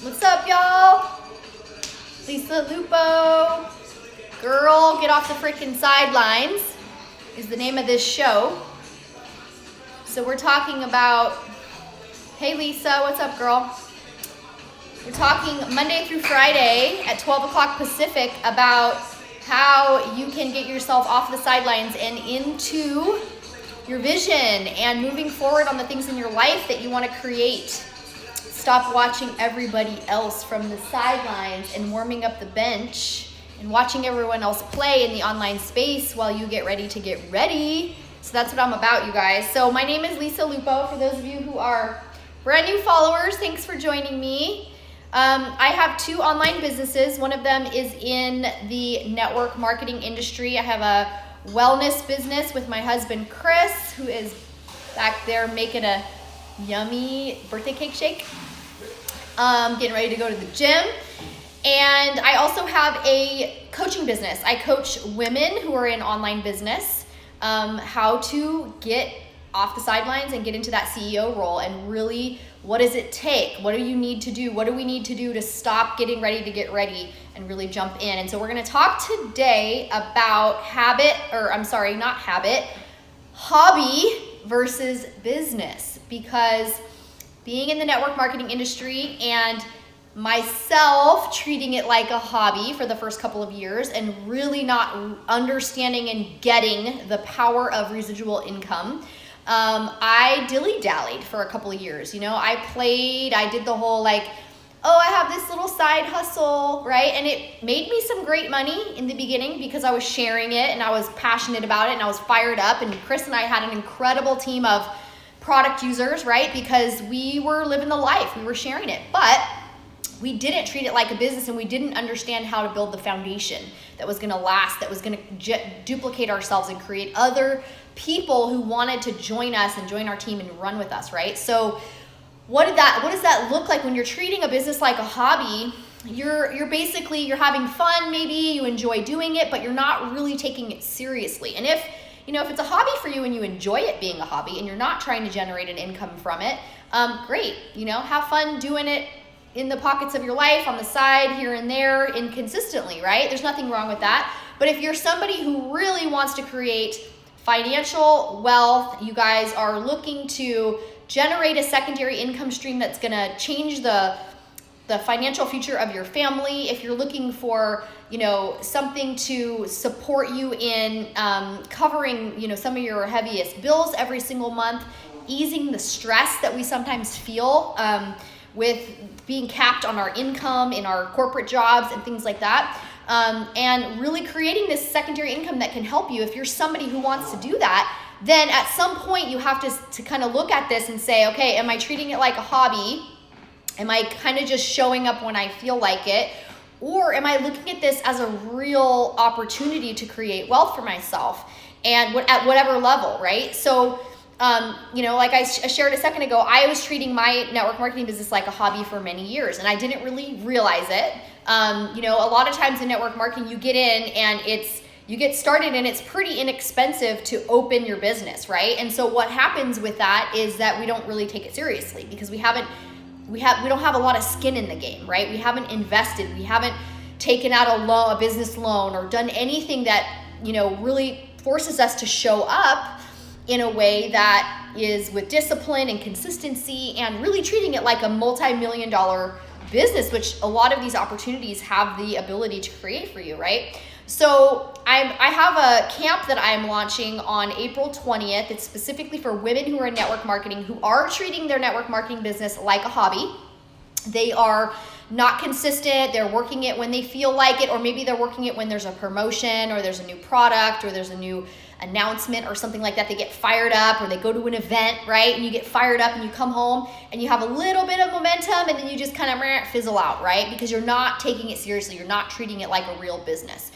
What's up, y'all? Lisa Lupo. Girl, get off the freaking sidelines is the name of this show. So we're talking about, hey Lisa, what's up, girl? We're talking Monday through Friday at 12 o'clock Pacific about how you can get yourself off the sidelines and into your vision and moving forward on the things in your life that you want to create. Stop watching everybody else from the sidelines and warming up the bench and watching everyone else play in the online space while you get ready to get ready. So that's what I'm about, you guys. So my name is Lisa Lupo. For those of you who are brand new followers, thanks for joining me. I have two online businesses. One of them is in the network marketing industry. I have a wellness business with my husband, Chris, who is back there making a yummy birthday cake shake. Getting ready to go to the gym. And I also have a coaching business. I coach women who are in online business, how to get off the sidelines and get into that CEO role, and really, what does it take? What do you need to do? What do we need to do to stop getting ready to get ready and really jump in? And so we're going to talk today about hobby versus business, because being in the network marketing industry and myself treating it like a hobby for the first couple of years and really not understanding and getting the power of residual income, I dilly-dallied for a couple of years. I did the whole I have this little side hustle, right? And it made me some great money in the beginning because I was sharing it and I was passionate about it and I was fired up. And Chris and I had an incredible team of product users, right? Because we were living the life, we were sharing it, but we didn't treat it like a business and we didn't understand how to build the foundation that was gonna last, that was gonna duplicate ourselves and create other people who wanted to join us and join our team and run with us, right? So what does that look like when you're treating a business like a hobby? You're having fun, maybe you enjoy doing it, but you're not really taking it seriously. And if it's a hobby for you and you enjoy it being a hobby and you're not trying to generate an income from it, great, have fun doing it in the pockets of your life, on the side, here and there, inconsistently, right? There's nothing wrong with that. But if you're somebody who really wants to create financial wealth, you guys are looking to generate a secondary income stream that's gonna change the financial future of your family, if you're looking for something to support you in covering some of your heaviest bills every single month, easing the stress that we sometimes feel with being capped on our income in our corporate jobs and things like that, and really creating this secondary income that can help you. If you're somebody who wants to do that, then at some point you have to kind of look at this and say, okay, am I treating it like a hobby? Am I kind of just showing up when I feel like it? Or am I looking at this as a real opportunity to create wealth for myself and at whatever level, right? So, like I shared a second ago, I was treating my network marketing business like a hobby for many years, and I didn't really realize it. A lot of times in network marketing, you get in and you get started and it's pretty inexpensive to open your business, right? And so what happens with that is that we don't really take it seriously because we don't have a lot of skin in the game, right? We haven't invested, we haven't taken out a business loan or done anything that, really forces us to show up in a way that is with discipline and consistency and really treating it like a multi-million-dollar business, which a lot of these opportunities have the ability to create for you, right? So I have a camp that I'm launching on April 20th. It's specifically for women who are in network marketing, who are treating their network marketing business like a hobby. They are not consistent. They're working it when they feel like it, or maybe they're working it when there's a promotion or there's a new product or there's a new announcement or something like that. They get fired up, or they go to an event, right? And you get fired up and you come home and you have a little bit of momentum and then you just kind of fizzle out, right? Because you're not taking it seriously. You're not treating it like a real business.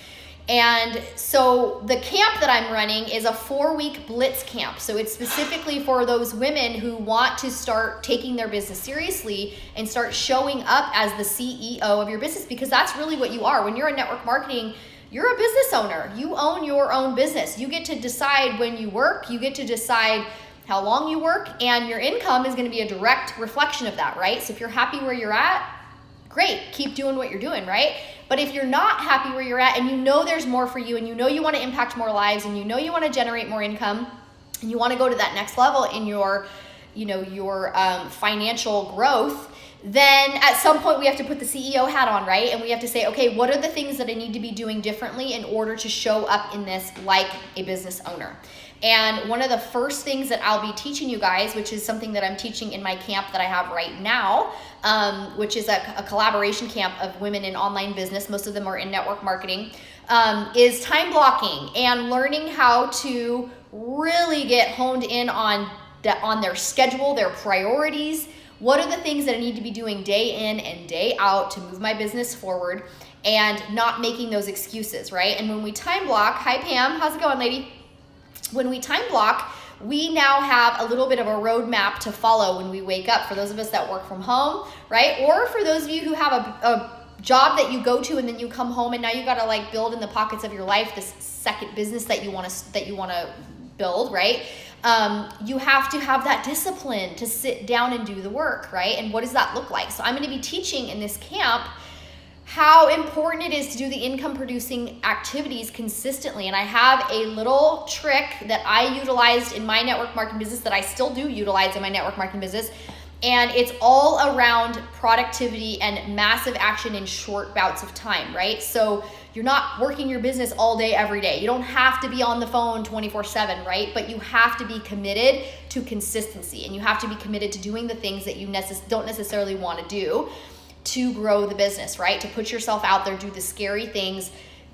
And so the camp that I'm running is a 4-week blitz camp. So it's specifically for those women who want to start taking their business seriously and start showing up as the CEO of your business, because that's really what you are. When you're in network marketing, you're a business owner. You own your own business. You get to decide when you work. You get to decide how long you work, and your income is going to be a direct reflection of that, right? So if you're happy where you're at, great, keep doing what you're doing, right? But if you're not happy where you're at and you know there's more for you and you know you want to impact more lives and you know you want to generate more income and you want to go to that next level in your financial growth, then at some point we have to put the CEO hat on, right? And we have to say, okay, what are the things that I need to be doing differently in order to show up in this like a business owner? And one of the first things that I'll be teaching you guys, which is something that I'm teaching in my camp that I have right now, which is a collaboration camp of women in online business, most of them are in network marketing, is time blocking and learning how to really get honed in on their schedule, their priorities. What are the things that I need to be doing day in and day out to move my business forward and not making those excuses, right? And when we time block, hi Pam, how's it going, lady? When we time block, we now have a little bit of a roadmap to follow when we wake up, for those of us that work from home, right? Or for those of you who have a job that you go to and then you come home and now you got to like build in the pockets of your life this second business that you want to build, right? You have to have that discipline to sit down and do the work, right? And what does that look like? So I'm going to be teaching in this camp how important it is to do the income producing activities consistently. And I have a little trick that I utilized in my network marketing business that I still do utilize in my network marketing business. And it's all around productivity and massive action in short bouts of time, right? So you're not working your business all day, every day. You don't have to be on the phone 24/7, right? But you have to be committed to consistency and you have to be committed to doing the things that you don't necessarily want to do to grow the business, right? To put yourself out there, do the scary things,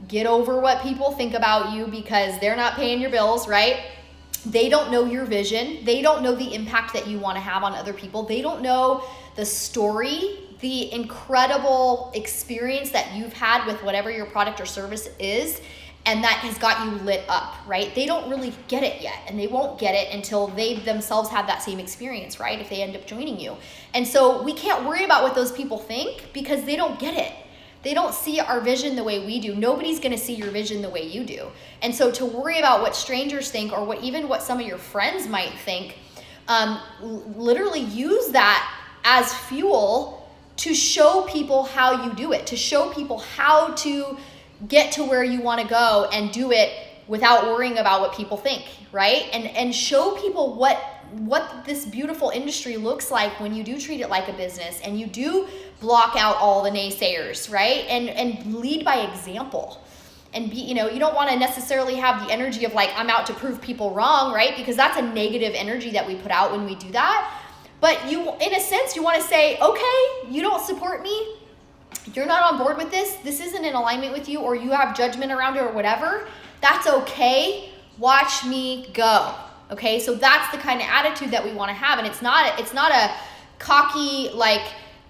get over what people think about you because they're not paying your bills, right? They don't know your vision. They don't know the impact that you want to have on other people. They don't know the story, the incredible experience that you've had with whatever your product or service is, and that has got you lit up, right? They don't really get it yet, and they won't get it until they themselves have that same experience, right? If they end up joining you. And so we can't worry about what those people think because they don't get it. They don't see our vision the way we do. Nobody's going to see your vision the way you do. And so to worry about what strangers think or what some of your friends might think, literally use that as fuel to show people how you do it, to show people how to get to where you want to go and do it without worrying about what people think, right? And show people what this beautiful industry looks like when you do treat it like a business and you do block out all the naysayers, right? And lead by example. And be, you don't want to necessarily have the energy of like, I'm out to prove people wrong, right? Because that's a negative energy that we put out when we do that. But in a sense, you want to say, okay, you don't support me. You're not on board with this. This isn't in alignment with you, or you have judgment around it or whatever. That's okay. Watch me go. Okay, so that's the kind of attitude that we want to have, and it's not a cocky like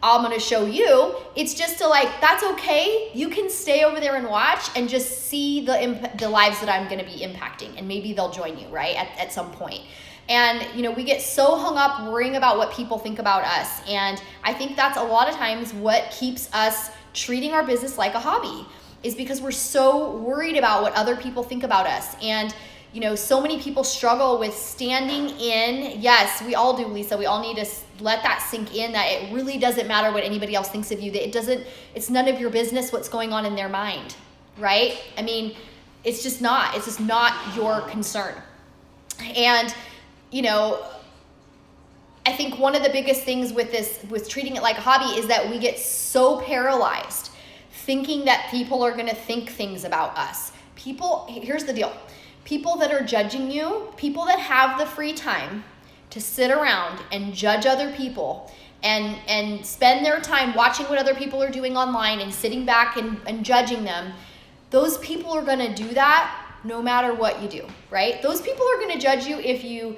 I'm gonna show you. It's just to like, that's okay. You can stay over there and watch and just see the lives that I'm gonna be impacting, and maybe they'll join you, right, at some point. And we get so hung up worrying about what people think about us, and I think that's a lot of times what keeps us treating our business like a hobby, is because we're so worried about what other people think about us. And so many people struggle with standing in. Yes, we all do, Lisa. We all need to let that sink in, that it really doesn't matter what anybody else thinks of you. That it's none of your business what's going on in their mind, right? I mean, it's just not your concern. And, I think one of the biggest things with treating it like a hobby is that we get so paralyzed thinking that people are going to think things about us. Here's the deal. People that are judging you, people that have the free time to sit around and judge other people and spend their time watching what other people are doing online and sitting back and judging them, those people are going to do that no matter what you do, right? Those people are going to judge you if you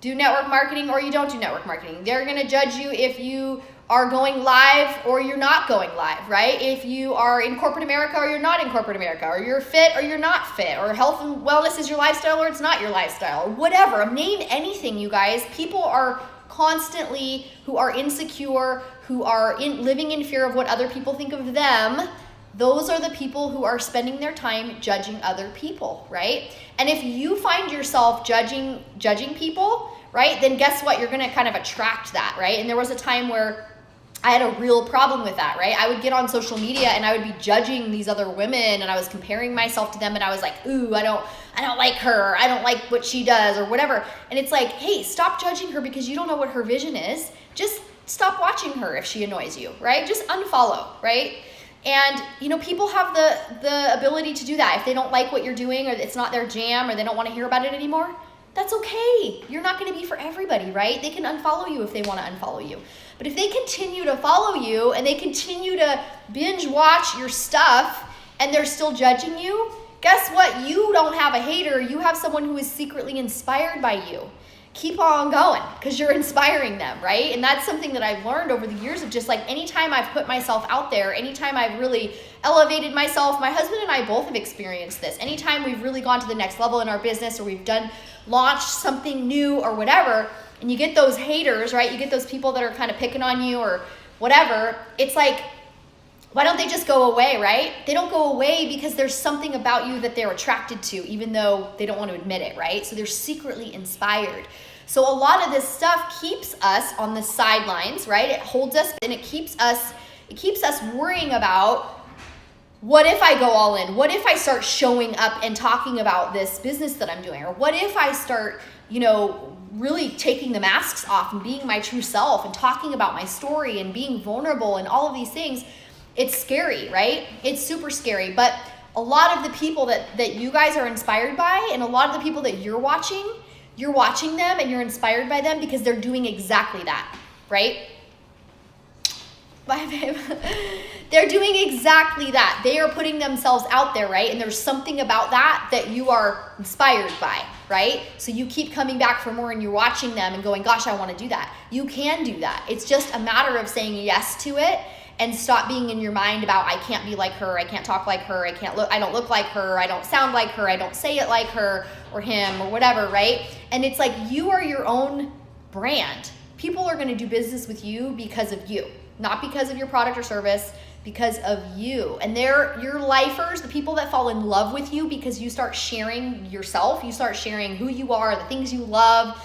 do network marketing or you don't do network marketing. They're going to judge you if you are going live or you're not going live, right? If you are in corporate America or you're not in corporate America, or you're fit or you're not fit, or health and wellness is your lifestyle or it's not your lifestyle, or whatever. Name anything, you guys. People are constantly, who are insecure, who are living in fear of what other people think of them. Those are the people who are spending their time judging other people, right? And if you find yourself judging people, right, then guess what? You're going to kind of attract that, right? And there was a time where I had a real problem with that, right? I would get on social media and I would be judging these other women, and I was comparing myself to them, and I was like, ooh, I don't like her. I don't like what she does or whatever. And it's like, hey, stop judging her because you don't know what her vision is. Just stop watching her if she annoys you, right? Just unfollow, right? And, people have the ability to do that. If they don't like what you're doing, or it's not their jam, or they don't want to hear about it anymore, that's okay. You're not going to be for everybody, right? They can unfollow you if they want to unfollow you. But if they continue to follow you and they continue to binge watch your stuff and they're still judging you, guess what? You don't have a hater. You have someone who is secretly inspired by you. Keep on going because you're inspiring them, right? And that's something that I've learned over the years of just like anytime I've put myself out there, anytime I've really elevated myself, my husband and I both have experienced this. Anytime we've really gone to the next level in our business, or we've launched something new or whatever, and you get those haters, right? You get those people that are kind of picking on you or whatever. It's like, why don't they just go away, right? They don't go away because there's something about you that they're attracted to, even though they don't want to admit it, right? So they're secretly inspired. So a lot of this stuff keeps us on the sidelines, right? It holds us and it keeps us worrying about, what if I go all in? What if I start showing up and talking about this business that I'm doing? Or what if I start, really taking the masks off and being my true self and talking about my story and being vulnerable and all of these things? It's scary, right? It's super scary. But a lot of the people that you guys are inspired by, and a lot of the people that you're watching them and you're inspired by them because they're doing exactly that, right? Bye, babe. They're doing exactly that. They are putting themselves out there, right? And there's something about that you are inspired by, right? So you keep coming back for more and you're watching them and going, gosh, I want to do that. You can do that. It's just a matter of saying yes to it and stop being in your mind about, I can't be like her, I can't talk like her, I don't look like her, I don't sound like her, I don't say it like her or him or whatever, right? And it's like, you are your own brand. People are going to do business with you because of you, not because of your product or service, because of you. And they're your lifers, the people that fall in love with you because you start sharing yourself, you start sharing who you are, the things you love,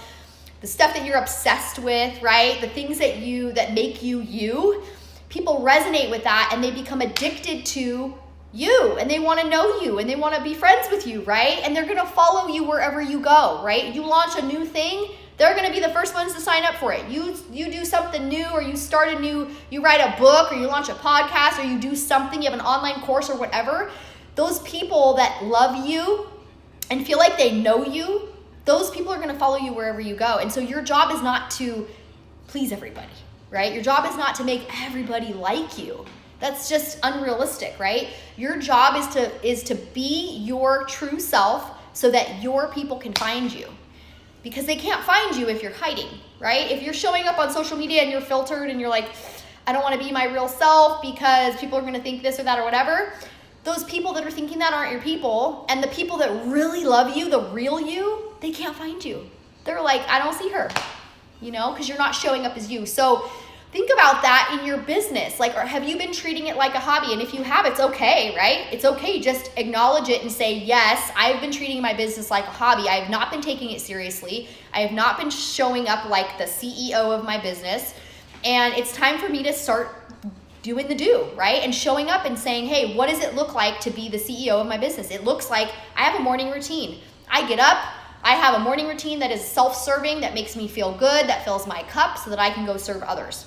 the stuff that you're obsessed with, right? The things that make you you. People resonate with that and they become addicted to you, and they want to know you and they want to be friends with you, right? And they're going to follow you wherever you go, right? You launch a new thing, they're going to be the first ones to sign up for it. You do something new, or you write a book, or you launch a podcast, or you do something, you have an online course or whatever. Those people that love you and feel like they know you, those people are going to follow you wherever you go. And so your job is not to please everybody, right? Your job is not to make everybody like you. That's just unrealistic, right? Your job is to be your true self so that your people can find you. Because they can't find you if you're hiding, right? If you're showing up on social media and you're filtered and you're like, I don't want to be my real self because people are going to think this or that or whatever, those people that are thinking that aren't your people. And the people that really love you, the real you, they can't find you. They're like, I don't see her, because you're not showing up as you. So think about that in your business. Like, or have you been treating it like a hobby? And if you have, it's okay, right? It's okay. Just acknowledge it and say, yes, I've been treating my business like a hobby. I have not been taking it seriously. I have not been showing up like the CEO of my business. And it's time for me to start doing the do, right? And showing up and saying, hey, what does it look like to be the CEO of my business? It looks like I have a morning routine. I get up, I have a morning routine that is self-serving, that makes me feel good, that fills my cup so that I can go serve others.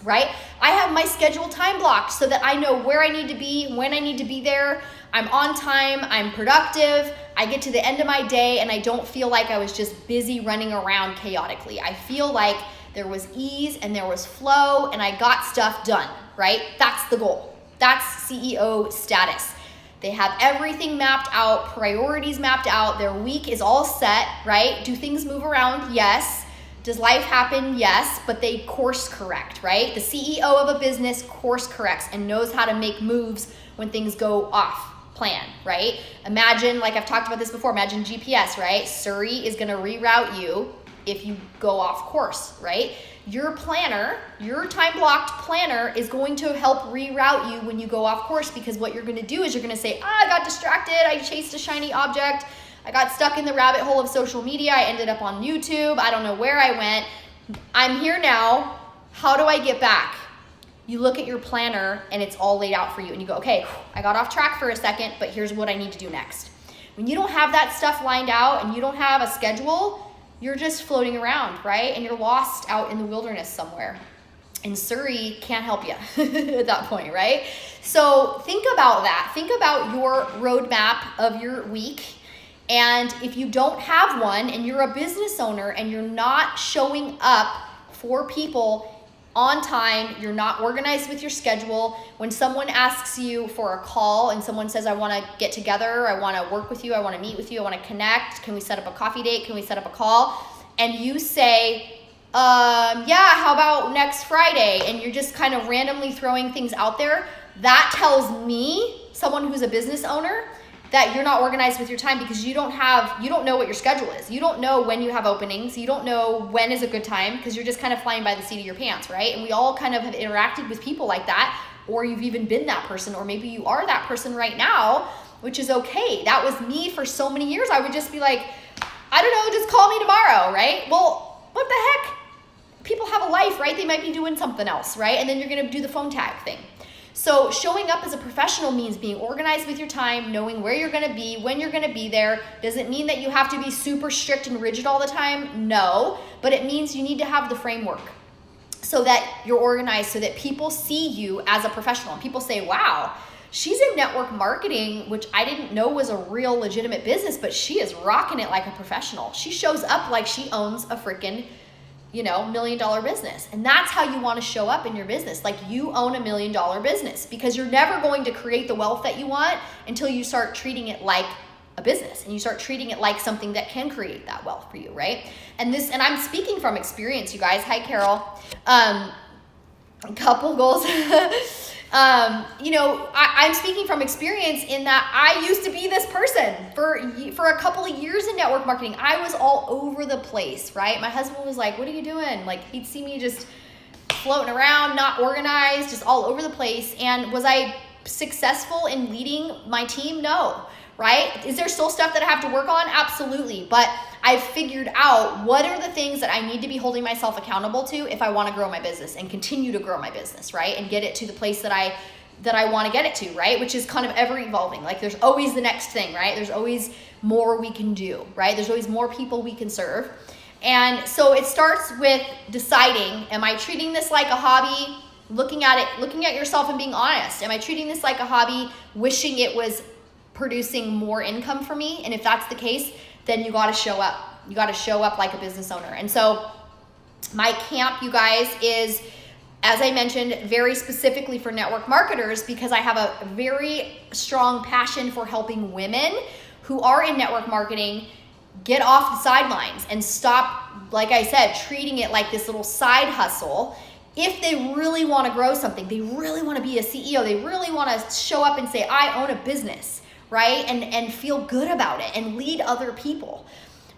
Right? I have my scheduled time blocked so that I know where I need to be, when I need to be there. I'm on time, I'm productive. I get to the end of my day and I don't feel like I was just busy running around chaotically. I feel like there was ease and there was flow and I got stuff done, right? That's the goal. That's CEO status. They have everything mapped out, priorities mapped out. Their week is all set, right? Do things move around? Yes. Does life happen? Yes, but they course correct, right? The CEO of a business course corrects and knows how to make moves when things go off plan, right? Imagine, like I've talked about this before, imagine GPS, right? Siri is gonna reroute you if you go off course, right? Your planner, your time-blocked planner is going to help reroute you when you go off course, because what you're gonna do is you're gonna say, I got distracted, I chased a shiny object, I got stuck in the rabbit hole of social media. I ended up on YouTube. I don't know where I went. I'm here now. How do I get back? you look at your planner and it's all laid out for you and you go, okay, I got off track for a second, but here's what I need to do next. When you don't have that stuff lined out and you don't have a schedule, you're just floating around, right? And you're lost out in the wilderness somewhere. And Surrey can't help you at that point, right? So think about that. Think about your roadmap of your week. And if you don't have one and you're a business owner and you're not showing up for people on time, you're not organized with your schedule. When someone asks you for a call and someone says, I want to get together, I want to work with you, I want to meet with you, I want to connect, can we set up a coffee date, can we set up a call? And you say, yeah, how about next Friday? And you're just kind of randomly throwing things out there. That tells me, someone who's a business owner, that you're not organized with your time because you don't know what your schedule is. You don't know when you have openings. You don't know when is a good time because you're just kind of flying by the seat of your pants, right? And we all kind of have interacted with people like that, or you've even been that person, or maybe you are that person right now, which is okay. That was me for so many years. I would just be like, I don't know, just call me tomorrow, right? Well, what the heck? People have a life, right? They might be doing something else, right? And then you're gonna do the phone tag thing. So showing up as a professional means being organized with your time, knowing where you're gonna be, when you're gonna be there. Does it mean that you have to be super strict and rigid all the time? No, but it means you need to have the framework so that you're organized, so that people see you as a professional. And people say, wow, she's in network marketing, which I didn't know was a real legitimate business, but she is rocking it like a professional. She shows up like she owns a freaking $1 million business. And that's how you want to show up in your business. Like you own $1 million business, because you're never going to create the wealth that you want until you start treating it like a business and you start treating it like something that can create that wealth for you, right? And I'm speaking from experience, you guys. Hi, Carol. Couple goals. I'm speaking from experience in that I used to be this person for a couple of years in network marketing. I was all over the place, right? My husband was like, what are you doing? Like he'd see me just floating around, not organized, just all over the place. And was I successful in leading my team? No, right? Is there still stuff that I have to work on? Absolutely. But I've figured out what are the things that I need to be holding myself accountable to if I want to grow my business and continue to grow my business, right? And get it to the place that I want to get it to, right? Which is kind of ever evolving. Like there's always the next thing, right? There's always more we can do, right? There's always more people we can serve. And so it starts with deciding, am I treating this like a hobby? Looking at yourself and being honest. Am I treating this like a hobby, wishing it was producing more income for me? And if that's the case, then you got to show up. You got to show up like a business owner. And so my camp, you guys, is, as I mentioned, very specifically for network marketers, because I have a very strong passion for helping women who are in network marketing get off the sidelines and stop, like I said, treating it like this little side hustle. If they really want to grow something, they really want to be a CEO, they really want to show up and say, I own a business, right? And feel good about it and lead other people.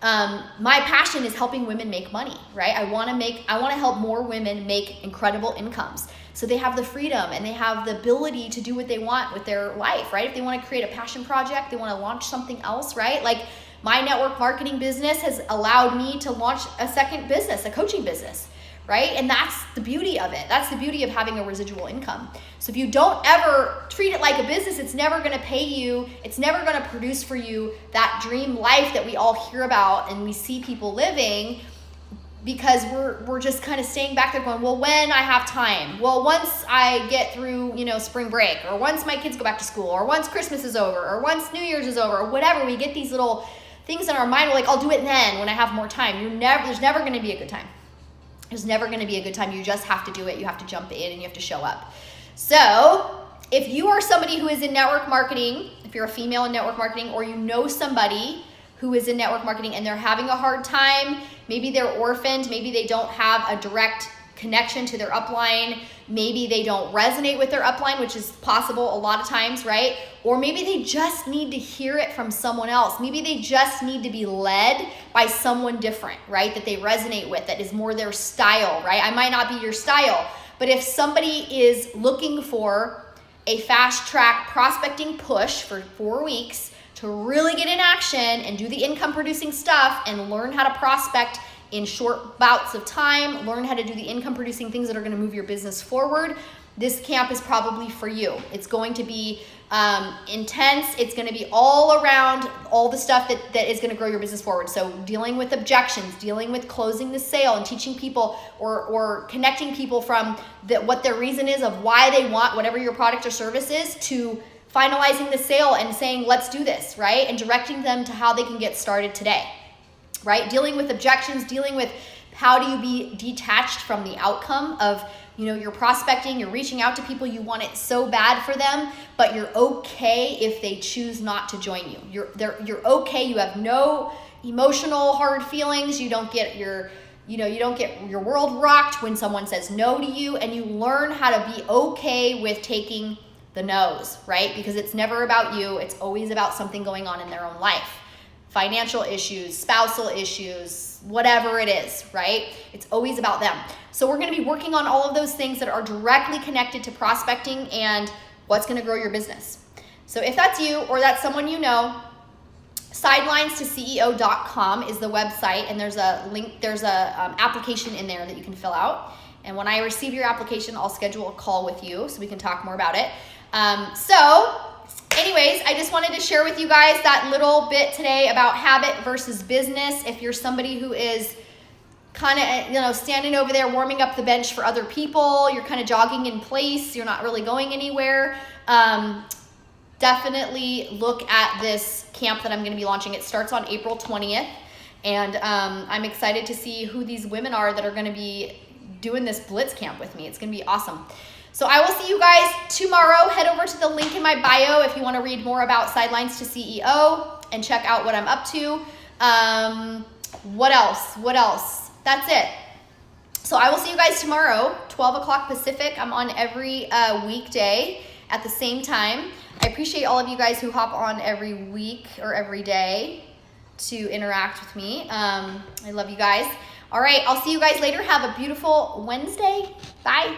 My passion is helping women make money, right? I want to help more women make incredible incomes. So they have the freedom and they have the ability to do what they want with their life, right? If they want to create a passion project, they want to launch something else, right? Like my network marketing business has allowed me to launch a second business, a coaching business, right? And that's the beauty of it. That's the beauty of having a residual income. So if you don't ever treat it like a business, it's never going to pay you. It's never going to produce for you that dream life that we all hear about and we see people living, because we're just kind of staying back there going, well, when I have time, well, once I get through, spring break, or once my kids go back to school, or once Christmas is over, or once New Year's is over, or whatever. We get these little things in our mind. We're like, I'll do it then when I have more time. There's never going to be a good time. There's never going to be a good time. You just have to do it. You have to jump in and you have to show up. So if you are somebody who is in network marketing, if you're a female in network marketing, or you know somebody who is in network marketing and they're having a hard time, maybe they're orphaned, maybe they don't have a direct connection to their upline, maybe they don't resonate with their upline, which is possible a lot of times, right? Or maybe they just need to hear it from someone else. Maybe they just need to be led by someone different, right? That they resonate with, that is more their style, right? I might not be your style, but if somebody is looking for a fast track prospecting push for 4 weeks to really get in action and do the income producing stuff and learn how to prospect in short bouts of time, learn how to do the income producing things that are going to move your business forward, this camp is probably for you. It's going to be intense. It's going to be all around all the stuff that is going to grow your business forward. So dealing with objections, dealing with closing the sale, and teaching people or connecting people from what their reason is of why they want whatever your product or service is, to finalizing the sale and saying, let's do this, right? And directing them to how they can get started today, right? Dealing with objections, dealing with how do you be detached from the outcome of, you're prospecting, you're reaching out to people, you want it so bad for them, but you're okay if they choose not to join you. You're okay. You have no emotional hard feelings. You don't get your world rocked when someone says no to you, and you learn how to be okay with taking the no's, right? Because it's never about you. It's always about something going on in their own life. Financial issues, spousal issues, whatever it is, right? It's always about them. So we're going to be working on all of those things that are directly connected to prospecting and what's going to grow your business. So if that's you or that's someone you know, sidelinestoceo.com is the website, and there's a link, there's a application in there that you can fill out. And when I receive your application, I'll schedule a call with you so we can talk more about it. Anyways, I just wanted to share with you guys that little bit today about habit versus business. If you're somebody who is kind of, standing over there warming up the bench for other people, you're kind of jogging in place, you're not really going anywhere, definitely look at this camp that I'm going to be launching. It starts on April 20th, and I'm excited to see who these women are that are going to be doing this Blitz camp with me. It's going to be awesome. So I will see you guys tomorrow. Head over to the link in my bio if you want to read more about Sidelines to CEO and check out what I'm up to. What else? That's it. So I will see you guys tomorrow, 12 o'clock Pacific. I'm on every weekday at the same time. I appreciate all of you guys who hop on every week or every day to interact with me. I love you guys. All right, I'll see you guys later. Have a beautiful Wednesday. Bye.